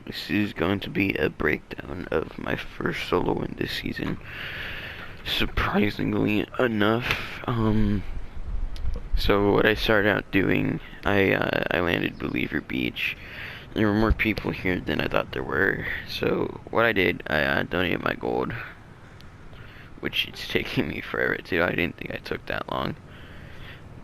This is going to be a breakdown of my first solo win this season. Surprisingly enough, so what I started out doing, I landed Believer Beach. There were more people here than I thought there were. So what I did, I donated my gold, which it's taking me forever to. I didn't think I took that long,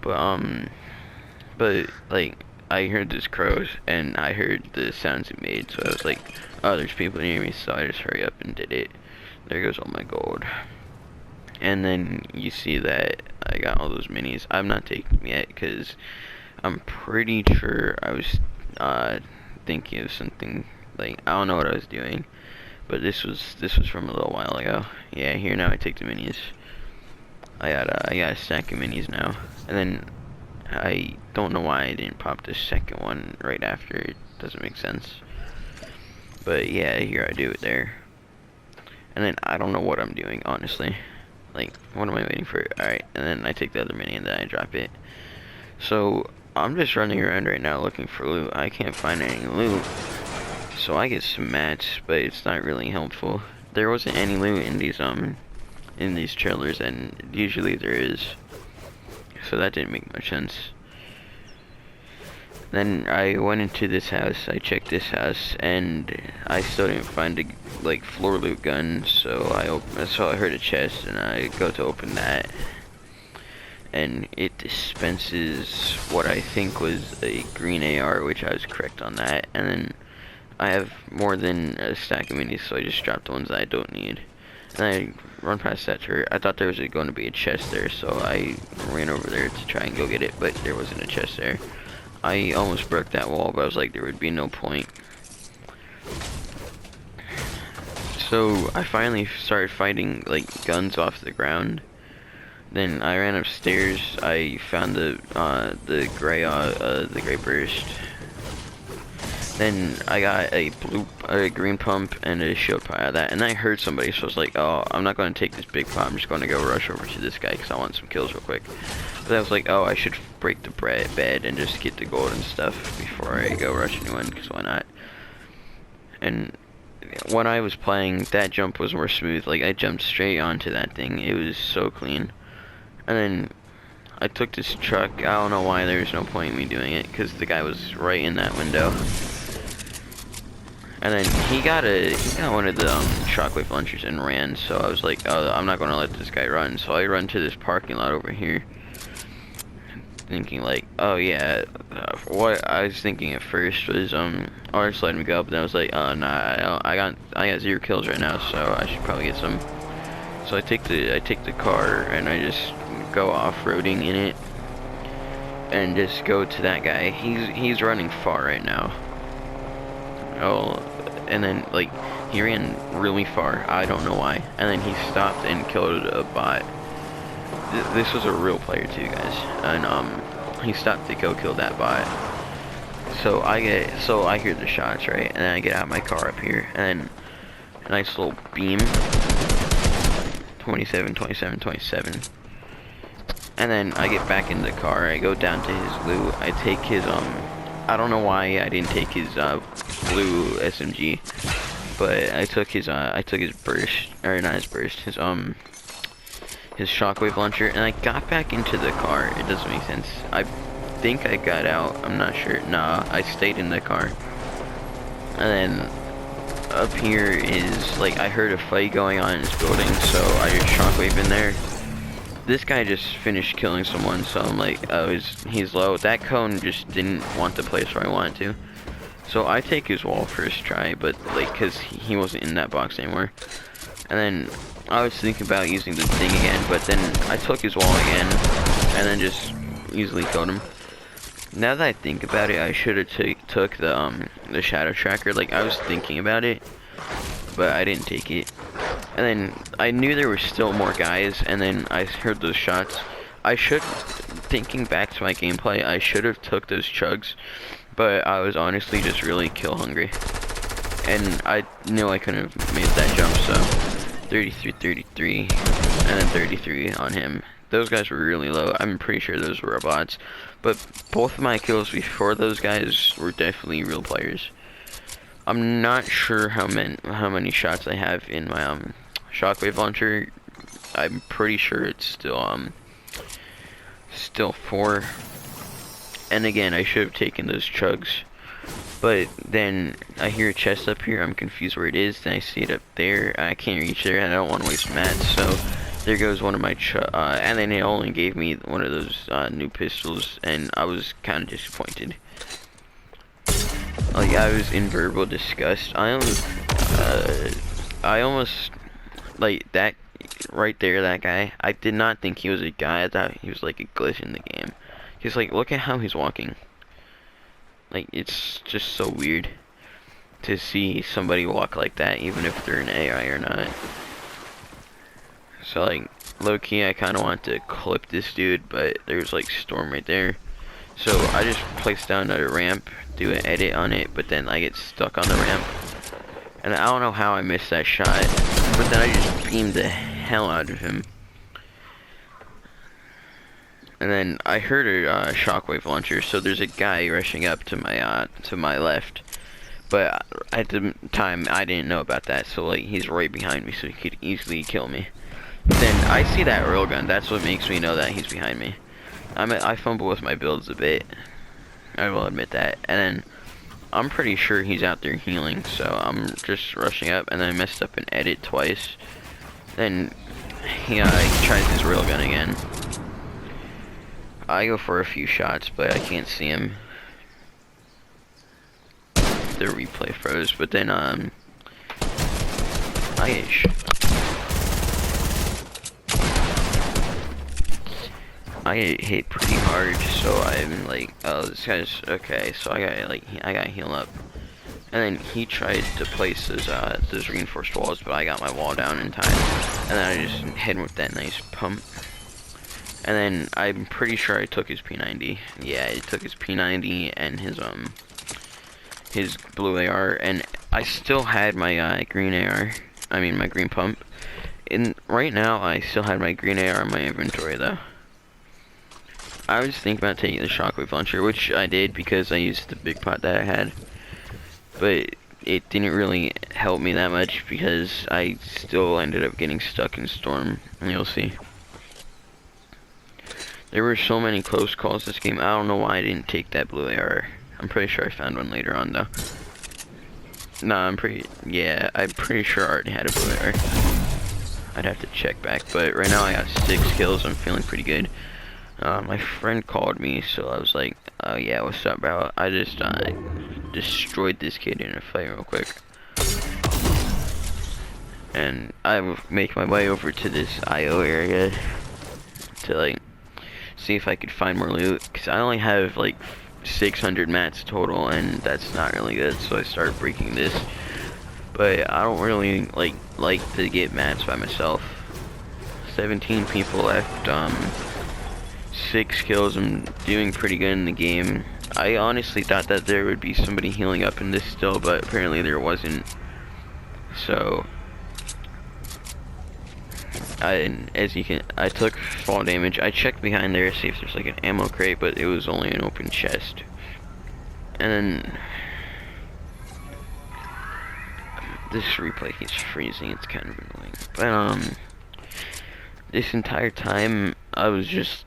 but like I heard this crows and I heard the sounds it made, so I was like, oh, there's people near me, so I just hurry up and did it. There goes all my gold. And then you see that I got all those minis. I'm not taking them yet because I'm pretty sure I was thinking of something, like I don't know what I was doing, but this was from a little while ago. Yeah, here now I take the minis. I got a stack of minis now, and then I don't know why I didn't pop the second one right after. It doesn't make sense. But yeah, here I do it there. And then I don't know what I'm doing, honestly. Like, what am I waiting for? Alright, and then I take the other mini and then I drop it. So, I'm just running around right now looking for loot. I can't find any loot. So I get some mats, but it's not really helpful. There wasn't any loot in these trailers, and usually there is. So that didn't make much sense. Then I went into this house, I checked this house, and I still didn't find a like floor loot gun, so I heard a chest and I go to open that, and it dispenses what I think was a green AR, which I was correct on that, and then I have more than a stack of minis, so I just dropped the ones that I don't need. And I run past that turret. I thought there was going to be a chest there, so I ran over there to try and go get it, but there wasn't a chest there. I almost broke that wall, but I was like, there would be no point. So I finally started fighting like guns off the ground. Then I ran upstairs. I found the gray burst. Then I got a green pump and a shield pot out of that, and I heard somebody, so I was like, oh, I'm not going to take this big pot, I'm just going to go rush over to this guy because I want some kills real quick. But I was like, oh, I should break the bed and just get the gold and stuff before I go rush anyone, because why not? And when I was playing, that jump was more smooth. Like, I jumped straight onto that thing. It was so clean. And then I took this truck. I don't know why there was no point in me doing it, because the guy was right in that window. And then he got one of the shockwave launchers and ran, so I was like, oh, I'm not going to let this guy run. So I run to this parking lot over here, thinking like, oh yeah, what I was thinking at first was, oh, just let me go, but then I was like, oh nah, I got 0 kills right now, so I should probably get some. So I take the car and I just go off-roading in it, and just go to that guy. He's running far right now. Oh, and then like he ran really far. I don't know why. And then he stopped and killed a bot. This was a real player too, guys. And he stopped to go kill that bot. So I hear the shots, right? And then I get out of my car up here, and then a nice little beam. 27, 27, 27. And then I get back in the car. I go down to his loot. I take his I don't know why I didn't take his blue SMG, but I took his burst, or not his burst, his shockwave launcher, and I got back into the car. It doesn't make sense. I think I got out. I'm not sure. Nah, I stayed in the car. And then up here is like I heard a fight going on in this building, so I just shockwave in there. This guy just finished killing someone, so I'm like, oh, he's low. That cone just didn't want the place where I wanted to. So I take his wall first try, but like, cause he wasn't in that box anymore. And then I was thinking about using the thing again, but then I took his wall again, and then just easily killed him. Now that I think about it, I should have took the shadow tracker. Like, I was thinking about it, but I didn't take it. And then I knew there were still more guys, and then I heard those shots. Thinking back to my gameplay, I should have took those chugs, but I was honestly just really kill hungry. And I knew I couldn't have made that jump, so 33, 33, and then 33 on him. Those guys were really low. I'm pretty sure those were bots, but both of my kills before those guys were definitely real players. I'm not sure how many shots I have in my shockwave launcher. I'm pretty sure it's still 4. And again, I should have taken those chugs. But then I hear a chest up here. I'm confused where it is. Then I see it up there. I can't reach there, and I don't want to waste mats. So there goes one of my and then it only gave me one of those new pistols, and I was kind of disappointed. Like, I was in verbal disgust. I almost like that right there. That guy. I did not think he was a guy. I thought he was like a glitch in the game. He's like, look at how he's walking. Like, it's just so weird to see somebody walk like that, even if they're an AI or not. So, like, low-key, I kind of want to clip this dude, but there's, like, storm right there. So, I just placed down another ramp, do an edit on it, but then I get stuck on the ramp. And I don't know how I missed that shot, but then I just beamed the hell out of him. And then I heard a shockwave launcher, so there's a guy rushing up to my left. But at the time, I didn't know about that, so like he's right behind me, so he could easily kill me. But then I see that railgun. That's what makes me know that he's behind me. I fumble with my builds a bit. I will admit that. And then I'm pretty sure he's out there healing, so I'm just rushing up, and then I messed up an edit twice. Then he tries his railgun again. I go for a few shots, but I can't see him. The replay froze, but then I get hit pretty hard, so I'm like, oh, this guy's okay. So I gotta heal up, and then he tried to place those reinforced walls, but I got my wall down in time, and then I just hit him with that nice pump. And then I'm pretty sure I took his P90. Yeah, I took his P90 and his blue AR, and I still had my green AR. I mean my green pump. And right now I still had my green AR in my inventory though. I was thinking about taking the shockwave launcher, which I did because I used the big pot that I had. But it didn't really help me that much because I still ended up getting stuck in storm, and you'll see. There were so many close calls this game. I don't know why I didn't take that blue AR. I'm pretty sure I found one later on though. Nah, I'm pretty sure I already had a blue AR. I'd have to check back, but right now I got 6 kills. I'm feeling pretty good. My friend called me, so I was like, oh yeah, what's up, bro? I just destroyed this kid in a fight real quick. And I will make my way over to this IO area to like see if I could find more loot, because I only have like 600 mats total, and that's not really good. So I started breaking this, but I don't really like to get mats by myself. 17 people left, 6 kills. I'm doing pretty good in the game. I honestly thought that there would be somebody healing up in this still, but apparently there wasn't. So I took fall damage. I checked behind there to see if there's like an ammo crate, but it was only an open chest. And then this replay keeps freezing. It's kind of annoying. But this entire time I was just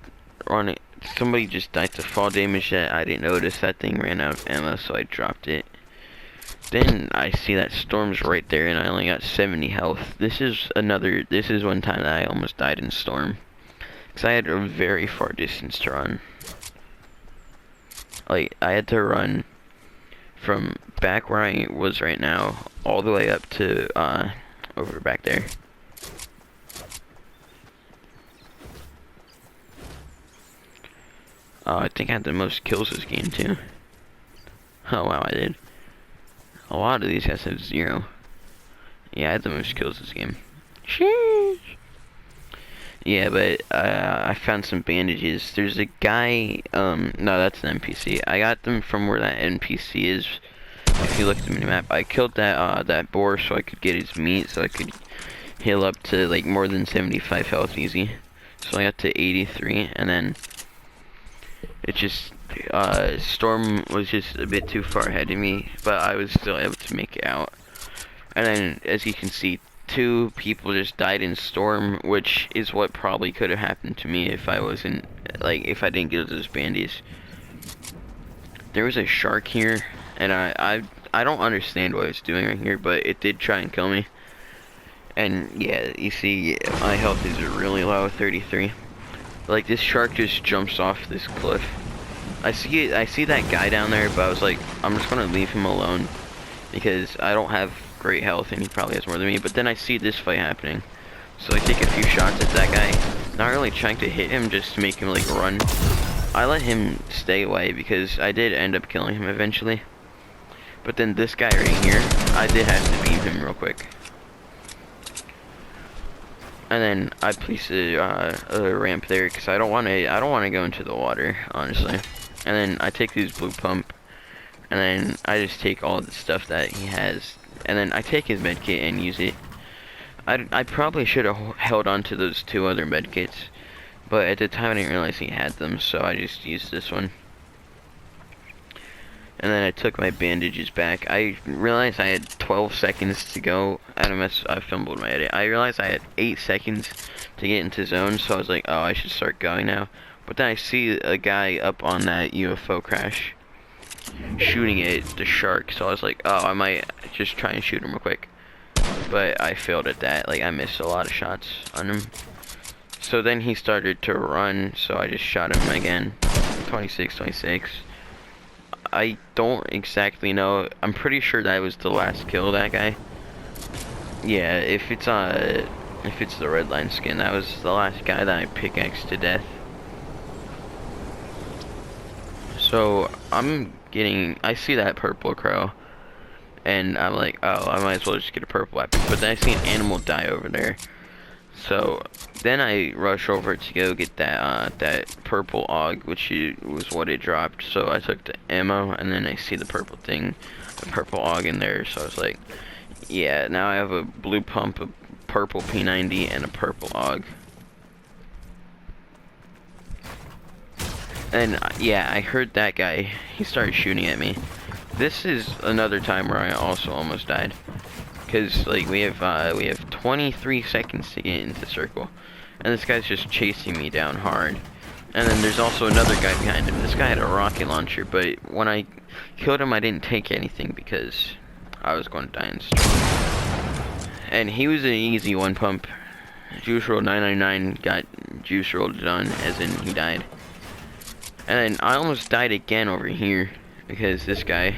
running. Somebody just died to fall damage that I didn't notice. That thing ran out of ammo, so I dropped it. Then I see that storm's right there, and I only got 70 health. This is one time that I almost died in storm, because I had a very far distance to run. Like, I had to run from back where I was right now all the way up to over back there. I think I had the most kills this game too. Oh wow, I did. A lot of these guys have 0. Yeah, I had the most kills this game. Sheesh. Yeah, but I found some bandages. There's a guy, no, that's an NPC. I got them from where that NPC is. If you look at the minimap, I killed that boar so I could get his meat, so I could heal up to like more than 75 health easy. So I got to 83, and then it just, Storm was just a bit too far ahead of me, but I was still able to make it out. And then, as you can see, 2 people just died in Storm, which is what probably could have happened to me if I wasn't, like, if I didn't get those bandies. There was a shark here, and I don't understand what it's doing right here, but it did try and kill me. And yeah, you see, my health is really low, 33. Like, this shark just jumps off this cliff. I see that guy down there, but I was like, I'm just gonna leave him alone, because I don't have great health, and he probably has more than me. But then I see this fight happening, so I take a few shots at that guy, not really trying to hit him, just to make him, like, run. I let him stay away, because I did end up killing him eventually. But then this guy right here, I did have to beat him real quick. And then I place a ramp there, because I don't want to go into the water, honestly. And then I take his blue pump, and then I just take all the stuff that he has, and then I take his medkit and use it. I probably should have held on to those 2 other medkits, but at the time I didn't realize he had them, so I just used this one. And then I took my bandages back. I realized I had 12 seconds to go. I fumbled my edit. I realized I had 8 seconds to get into zone, so I was like, oh, I should start going now. But then I see a guy up on that UFO crash shooting at the shark, so I was like, oh, I might just try and shoot him real quick. But I failed at that. Like, I missed a lot of shots on him. So then he started to run, so I just shot him again. 26, 26. I don't exactly know. I'm pretty sure that was the last kill of that guy. Yeah, if it's the red line skin, that was the last guy that I pickaxed to death. So I see that purple crow, and I'm like, oh, I might as well just get a purple weapon. But then I see an animal die over there. So then I rush over to go get that purple AUG, which was what it dropped. So I took the ammo, and then I see the purple thing, the purple AUG in there. So I was like, yeah, now I have a blue pump, a purple P90, and a purple AUG. And yeah, I heard that guy. He started shooting at me. This is another time where I also almost died. Because, like, we have 23 seconds to get into the circle, and this guy's just chasing me down hard. And then there's also another guy behind him. This guy had a rocket launcher, but when I killed him, I didn't take anything because I was going to die in storm. And he was an easy one pump. Juice roll 999 got juice rolled done, as in he died. And then I almost died again over here because this guy.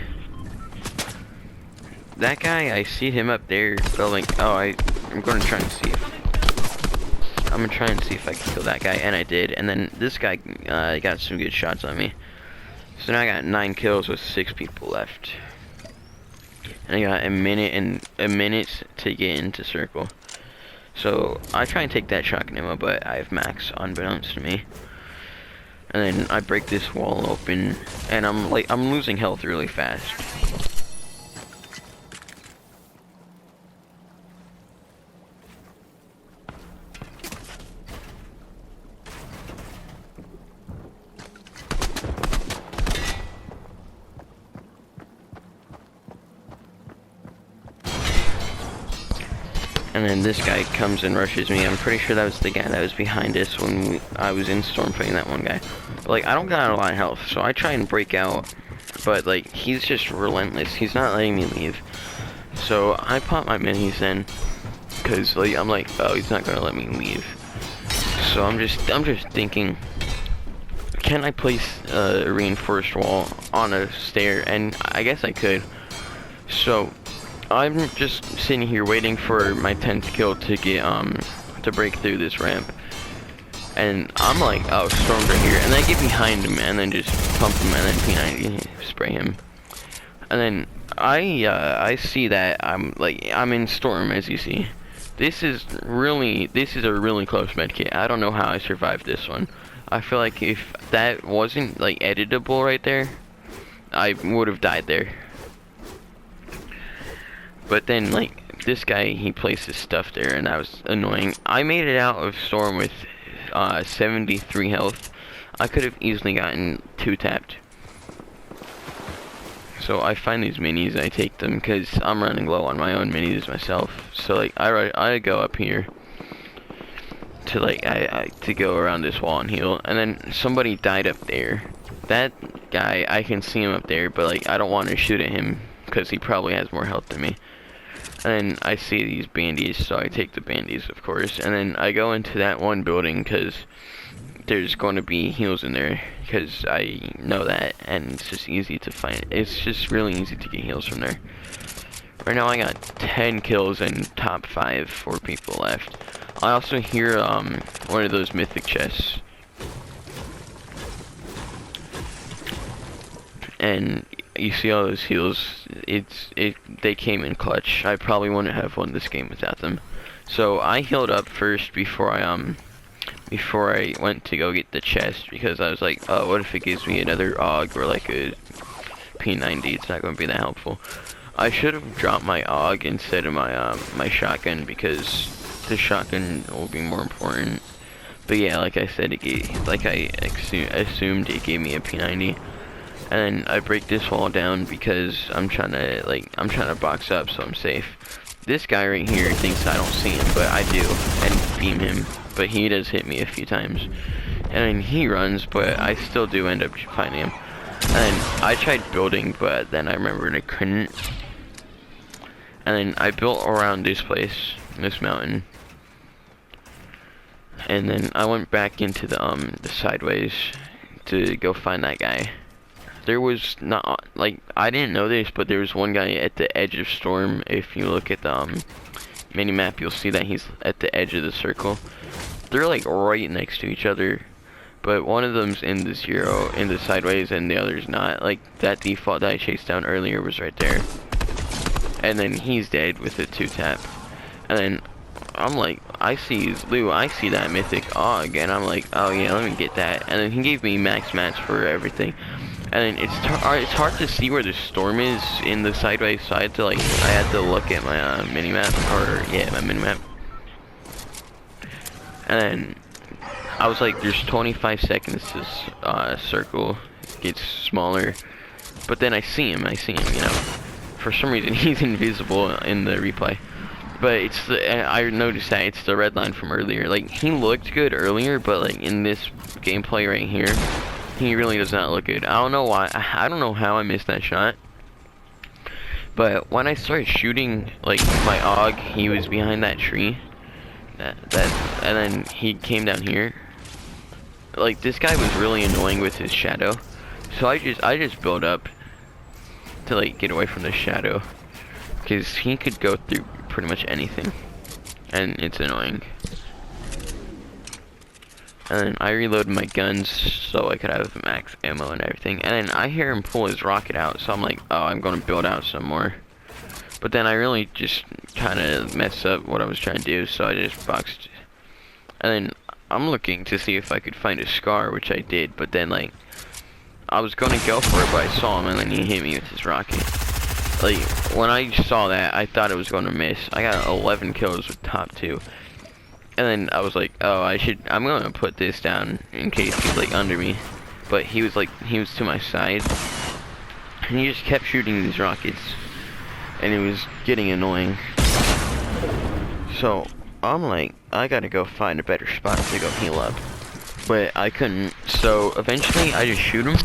That guy, I see him up there, but like, oh, I'm gonna try and see if I can kill that guy, and I did. And then this guy got some good shots on me. So now I got 9 kills with 6 people left. And I got a minute to get into circle. So I try and take that shotgun ammo, but I have max unbeknownst to me. And then I break this wall open, and I'm losing health really fast. And then this guy comes and rushes me. I'm pretty sure that was the guy that was behind us when I was in storm fighting that one guy. But like, I don't got a lot of health, so I try and break out. But like, he's just relentless. He's not letting me leave. So I pop my minis in, cause like I'm like, oh, he's not gonna let me leave. So I'm just thinking, can I place a reinforced wall on a stair? And I guess I could. So I'm just sitting here waiting for my 10th kill to get to break through this ramp, and I'm like, oh, stormed right here, and then I get behind him and then just pump him and then P90 spray him, and then I see that I'm in storm, as you see. This is a really close medkit. I don't know how I survived this one. I feel like if that wasn't like editable right there, I would have died there. But then, like, this guy, he placed his stuff there, and that was annoying. I made it out of storm with 73 health. I could have easily gotten 2-tapped. So I find these minis, I take them because I'm running low on my own minis myself. So like I go up here to like to go around this wall and heal, and then somebody died up there. That guy, I can see him up there, but like I don't want to shoot at him because he probably has more health than me. And I see these bandies, so I take the bandies, of course, and then I go into that one building because there's going to be heals in there, because I know that, and it's just easy to find. It's just really easy to get heals from there. Right now I got 10 kills and top 5 for people left. I also hear one of those mythic chests, and you see all those heals. They came in clutch. I probably wouldn't have won this game without them. So I healed up first before I went to go get the chest, because I was like, oh, what if it gives me another AUG or like a P90? It's not going to be that helpful. I should have dropped my AUG instead of my my shotgun, because the shotgun will be more important. But yeah, like I said, I assumed it gave me a P90. And then I break this wall down because I'm trying to box up so I'm safe. This guy right here thinks I don't see him, but I do, and beam him. But he does hit me a few times. And then he runs, but I still do end up finding him. And then I tried building, but then I remembered I couldn't. And then I built around this place, this mountain. And then I went back into the sideways to go find that guy. There was not, like, I didn't know this, but there was one guy at the edge of storm. If you look at the mini map, you'll see that he's at the edge of the circle. They're like right next to each other, but one of them's in the zero, in the sideways, and the other's not. Like, that default that I chased down earlier was right there. And then he's dead with a 2-tap. And then I'm like, I see that mythic AUG, and I'm like, oh yeah, let me get that. And then he gave me max mats for everything. And then it's hard to see where the storm is in the sideways side, so like I had to look at my mini-map, or yeah, my mini-map. And then I was like, there's 25 seconds to circle gets smaller, but then I see him, you know. For some reason he's invisible in the replay, but I noticed that it's the red line from earlier. Like, he looked good earlier, but like in this gameplay right here, he really does not look good. I don't know why. I don't know how I missed that shot. But when I started shooting, like, my AUG, he was behind that tree. And then he came down here. Like, this guy was really annoying with his shadow. So I just built up to, like, get away from the shadow. Because he could go through pretty much anything. And it's annoying. And then I reloaded my guns so I could have max ammo and everything. And then I hear him pull his rocket out, so I'm like, oh, I'm gonna build out some more. But then I really just kind of messed up what I was trying to do, so I just boxed. And then I'm looking to see if I could find a scar, which I did. But then, like, I was gonna go for it, but I saw him, and then he hit me with his rocket. Like, when I saw that, I thought it was gonna miss. I got 11 kills with top 2. And then I was like, oh, I'm gonna put this down in case he's like under me. But he was to my side. And he just kept shooting these rockets. And it was getting annoying. So, I'm like, I gotta go find a better spot to go heal up. But I couldn't, so eventually I just shoot him.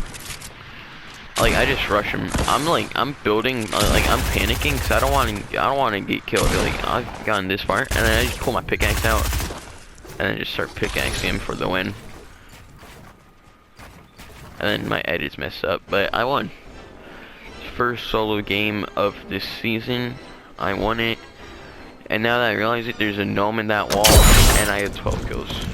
Like, I just rush him. I'm building, like, I'm panicking because I don't want to get killed. Like, I've gotten this far, and then I just pull my pickaxe out, and then just start pickaxing him for the win. And then my edit's messed up, but I won. First solo game of this season, I won it. And now that I realize it, there's a gnome in that wall, and I have 12 kills.